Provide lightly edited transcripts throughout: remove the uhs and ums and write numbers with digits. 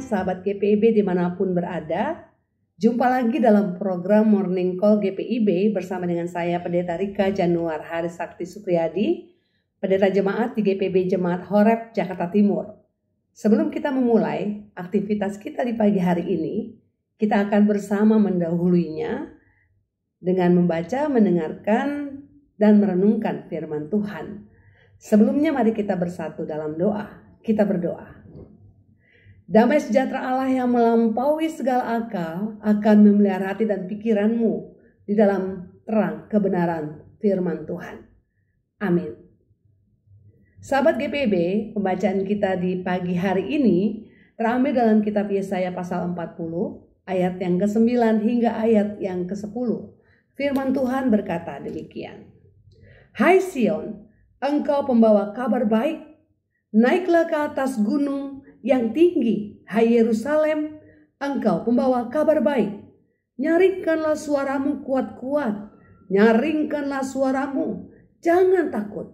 sahabat GPIB dimanapun berada. Jumpa lagi dalam program Morning Call GPIB bersama dengan saya Pendeta Rika Januar Harisakti Supriyadi, Pendeta Jemaat di GPIB Jemaat Horeb Jakarta Timur. Sebelum kita memulai aktivitas kita di pagi hari ini, kita akan bersama mendahulunya dengan membaca, mendengarkan, dan merenungkan firman Tuhan. Sebelumnya mari kita bersatu dalam doa. Kita berdoa. Damai sejahtera Allah yang melampaui segala akal akan memelihara hati dan pikiranmu di dalam terang kebenaran firman Tuhan. Amin. Sahabat GPIB, pembacaan kita di pagi hari ini terambil dalam kitab Yesaya pasal 40 ayat yang ke-9 hingga ayat yang ke-10. Firman Tuhan berkata demikian. Hai Sion, engkau pembawa kabar baik, naiklah ke atas gunung yang tinggi, hai Yerusalem, engkau pembawa kabar baik. Nyaringkanlah suaramu kuat-kuat, nyaringkanlah suaramu, jangan takut.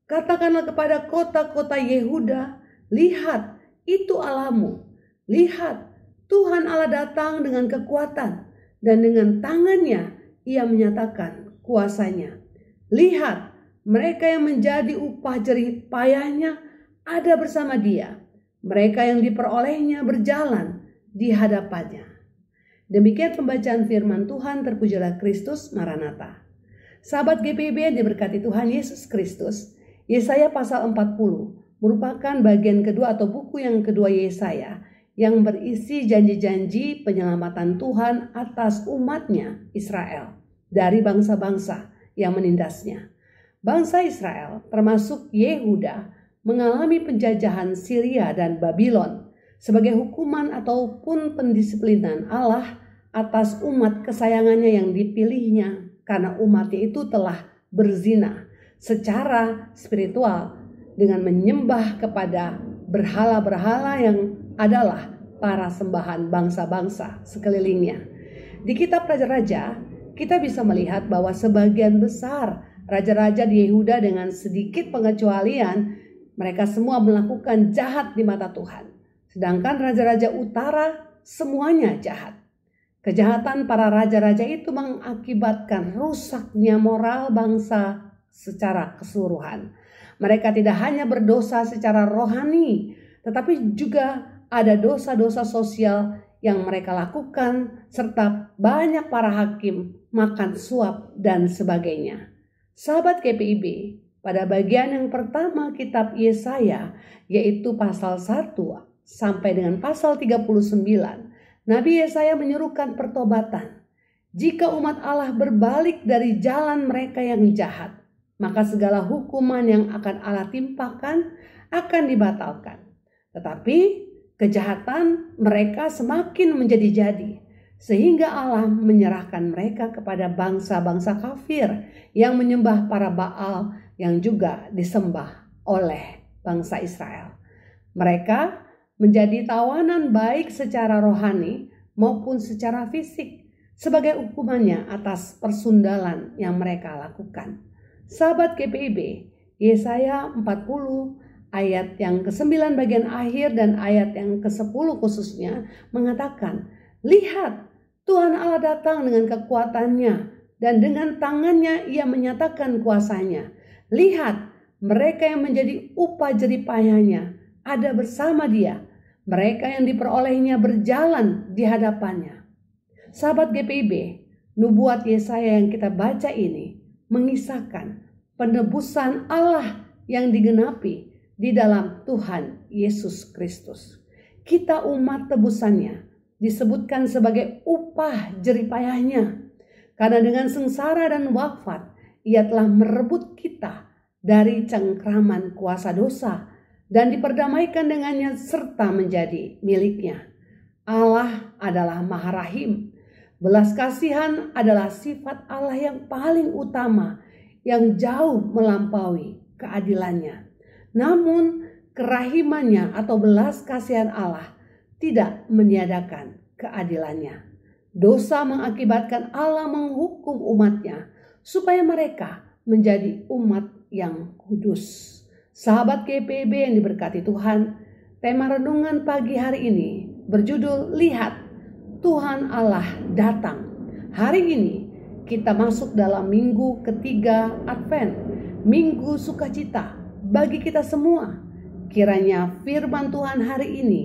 Katakanlah kepada kota-kota Yehuda, lihat, itu Allahmu. Lihat, Tuhan Allah datang dengan kekuatan, dan dengan tangannya ia menyatakan kuasanya. Lihat, mereka yang menjadi upah jerih payahnya ada bersama dia. Mereka yang diperolehnya berjalan di hadapannya. Demikian pembacaan firman Tuhan, terpujilah Kristus Maranatha. Sahabat GPIB yang diberkati Tuhan Yesus Kristus, Yesaya pasal 40 merupakan bagian kedua atau buku yang kedua Yesaya yang berisi janji-janji penyelamatan Tuhan atas umatnya Israel dari bangsa-bangsa yang menindasnya. Bangsa Israel termasuk Yehuda mengalami penjajahan Syria dan Babylon sebagai hukuman ataupun pendisiplinan Allah atas umat kesayangannya yang dipilihnya karena umatnya itu telah berzina secara spiritual dengan menyembah kepada berhala-berhala yang adalah para sembahan bangsa-bangsa sekelilingnya. Di kitab Raja-Raja kita bisa melihat bahwa sebagian besar raja-raja di Yehuda dengan sedikit pengecualian mereka semua melakukan jahat di mata Tuhan. Sedangkan raja-raja utara semuanya jahat. Kejahatan para raja-raja itu mengakibatkan rusaknya moral bangsa secara keseluruhan. Mereka tidak hanya berdosa secara rohani, tetapi juga ada dosa-dosa sosial yang mereka lakukan, serta banyak para hakim makan suap dan sebagainya. Sahabat GPIB, pada bagian yang pertama kitab Yesaya, yaitu pasal 1 sampai dengan pasal 39, Nabi Yesaya menyerukan pertobatan. Jika umat Allah berbalik dari jalan mereka yang jahat, maka segala hukuman yang akan Allah timpakan akan dibatalkan. Tetapi kejahatan mereka semakin menjadi-jadi, sehingga Allah menyerahkan mereka kepada bangsa-bangsa kafir yang menyembah para Baal yang juga disembah oleh bangsa Israel. Mereka menjadi tawanan baik secara rohani maupun secara fisik sebagai hukumannya atas persundalan yang mereka lakukan. Sahabat GPIB, Yesaya 40 ayat yang ke-9 bagian akhir dan ayat yang ke-10 khususnya mengatakan, lihat, Tuhan Allah datang dengan kekuatannya dan dengan tangannya ia menyatakan kuasanya. Lihat, mereka yang menjadi upah jerih payahnya ada bersama dia. Mereka yang diperolehnya berjalan di hadapannya. Sahabat GPIB, nubuat Yesaya yang kita baca ini mengisahkan penebusan Allah yang digenapi di dalam Tuhan Yesus Kristus. Kita umat tebusannya disebutkan sebagai upah jerih payahnya. Karena dengan sengsara dan wafat, ia telah merebut kita dari cengkraman kuasa dosa dan diperdamaikan dengannya serta menjadi miliknya. Allah adalah Maha Rahim. Belas kasihan adalah sifat Allah yang paling utama yang jauh melampaui keadilannya. Namun kerahimannya atau belas kasihan Allah tidak meniadakan keadilannya. Dosa mengakibatkan Allah menghukum umatnya supaya mereka menjadi umat yang kudus. Sahabat GPIB yang diberkati Tuhan, tema renungan pagi hari ini berjudul Lihat, Tuhan Allah Datang. Hari ini kita masuk dalam minggu ketiga Advent, Minggu Sukacita bagi kita semua. Kiranya firman Tuhan hari ini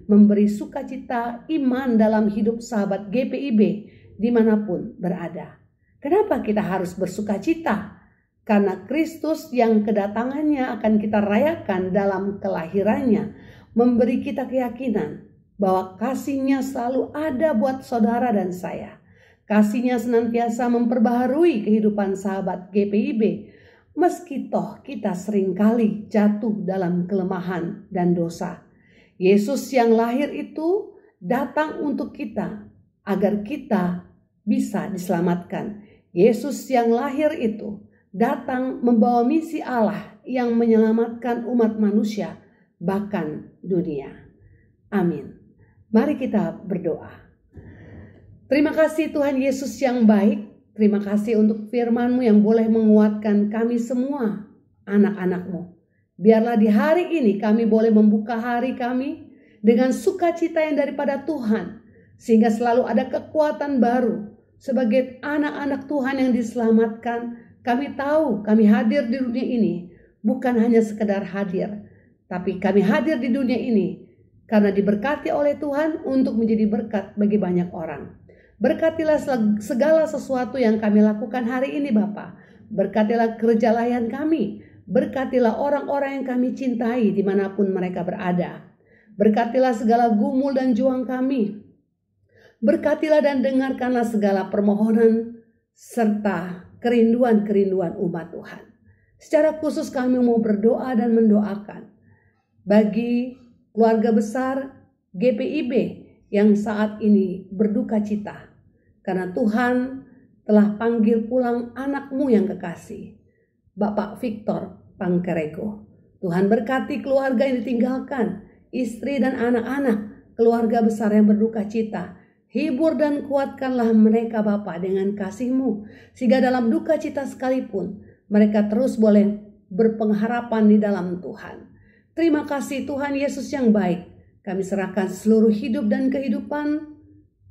memberi sukacita iman dalam hidup sahabat GPIB dimanapun berada. Kenapa kita harus bersukacita? Karena Kristus yang kedatangannya akan kita rayakan dalam kelahirannya memberi kita keyakinan bahwa kasih-Nya selalu ada buat saudara dan saya. Kasih-Nya senantiasa memperbaharui kehidupan sahabat GPIB, meski toh kita seringkali jatuh dalam kelemahan dan dosa. Yesus yang lahir itu datang untuk kita agar kita bisa diselamatkan. Yesus yang lahir itu datang membawa misi Allah yang menyelamatkan umat manusia, bahkan dunia. Amin. Mari kita berdoa. Terima kasih Tuhan Yesus yang baik. Terima kasih untuk firman-Mu yang boleh menguatkan kami semua, anak-anak-Mu. Biarlah di hari ini kami boleh membuka hari kami dengan sukacita yang daripada Tuhan, sehingga selalu ada kekuatan baru. Sebagai anak-anak Tuhan yang diselamatkan, kami tahu kami hadir di dunia ini bukan hanya sekedar hadir, tapi kami hadir di dunia ini karena diberkati oleh Tuhan untuk menjadi berkat bagi banyak orang. Berkatilah segala sesuatu yang kami lakukan hari ini Bapa. Berkatilah kerja layan kami. Berkatilah orang-orang yang kami cintai dimanapun mereka berada. Berkatilah segala gumul dan juang kami. Berkatilah dan dengarkanlah segala permohonan serta kerinduan-kerinduan umat Tuhan. Secara khusus kami mau berdoa dan mendoakan bagi keluarga besar GPIB yang saat ini berduka cita karena Tuhan telah panggil pulang anak-Mu yang kekasih, Bapak Victor Pangkerego. Tuhan berkati keluarga yang ditinggalkan, istri dan anak-anak, keluarga besar yang berduka cita. Hibur dan kuatkanlah mereka Bapa dengan kasih-Mu, sehingga dalam duka cita sekalipun mereka terus boleh berpengharapan di dalam Tuhan. Terima kasih Tuhan Yesus yang baik. Kami serahkan seluruh hidup dan kehidupan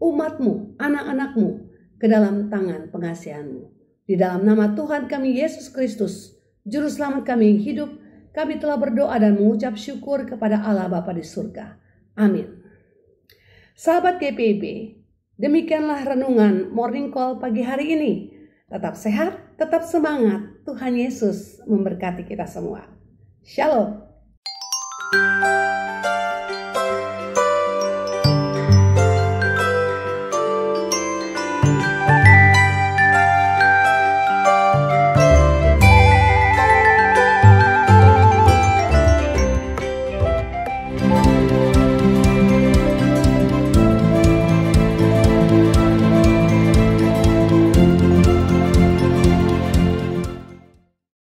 umat-Mu, anak-anak-Mu ke dalam tangan pengasihan-Mu. Di dalam nama Tuhan kami Yesus Kristus, Juru Selamat kami yang hidup, kami telah berdoa dan mengucap syukur kepada Allah Bapa di surga. Amin. Sahabat GPIB, demikianlah renungan Morning Call pagi hari ini. Tetap sehat, tetap semangat. Tuhan Yesus memberkati kita semua. Shalom.